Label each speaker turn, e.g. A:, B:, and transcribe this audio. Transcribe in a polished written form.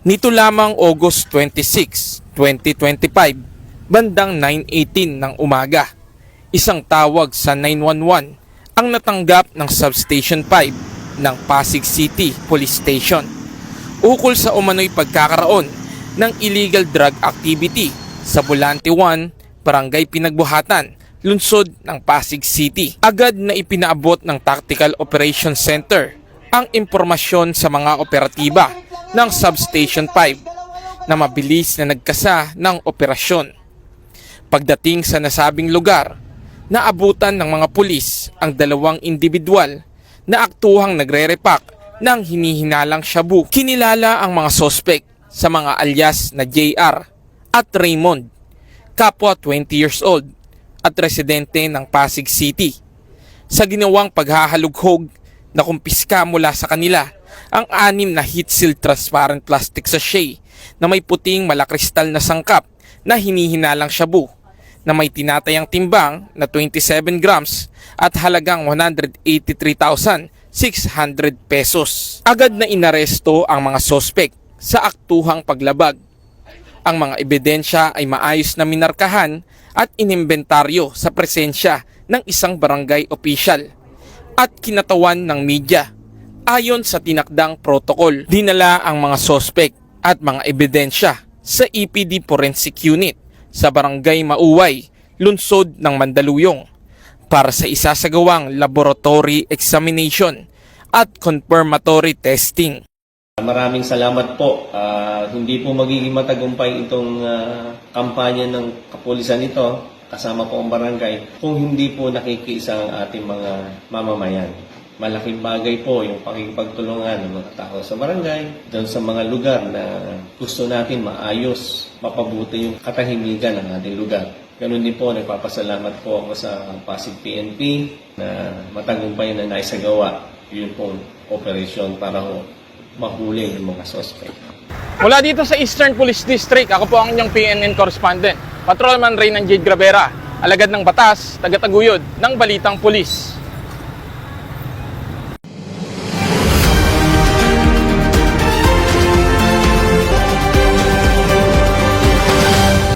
A: Nito lamang August 26, 2025, bandang 9:18 ng umaga, isang tawag sa 911 ang natanggap ng Substation 5 ng Pasig City Police Station ukol sa umano'y pagkakaroon ng illegal drug activity sa Volante 1, Barangay Pinagbuhatan, lungsod ng Pasig City. Agad na ipinaabot ng Tactical Operations Center ang impormasyon sa mga operatiba ng Substation 5 na mabilis na nagkasa ng operasyon. Pagdating sa nasabing lugar, naabutan ng mga pulis ang dalawang individual na aktuhang nagre-repack ng hinihinalang shabu. Kinilala ang mga sospek sa mga alias na JR at Raymond, kapwa 20 years old at residente ng Pasig City. Sa ginawang paghahalughog, nakumpiska mula sa kanila ang 6 na heat-sealed transparent plastic sachet na may puting malakristal na sangkap na hinihinalang shabu na may tinatayang timbang na 27 grams at halagang 183,600 pesos. Agad na inaresto ang mga sospek sa aktuhang paglabag. Ang mga ebidensya ay maayos na minarkahan at inimbentaryo sa presensya ng isang barangay official at kinatawan ng media. Ayon sa tinakdang protokol, dinala ang mga sospek at mga ebidensya sa EPD Forensic Unit sa Barangay Mauway, lungsod ng Mandaluyong para sa isasagawang laboratory examination at confirmatory testing.
B: Maraming salamat po. Hindi po magiging matagumpay itong kampanya ng kapulisan ito kasama po ang barangay kung hindi po nakikiisa ang ating mga mamamayan. Malaking bagay po yung pakikipagtulungan ng mga tao sa barangay, doon sa mga lugar na gusto natin maayos, mapabuti yung katahimikan ng ating lugar. Ganun din po, nagpapasalamat po ako sa Pasig PNP na matagumpay na naisagawa yun pong operasyon para ho mahuli yung mga suspect.
C: Mula dito sa Eastern Police District, ako po ang inyong PNN correspondent, Patrolman Reynan Jade Gravera, alagad ng batas, tagataguyod ng Balitang Pulis.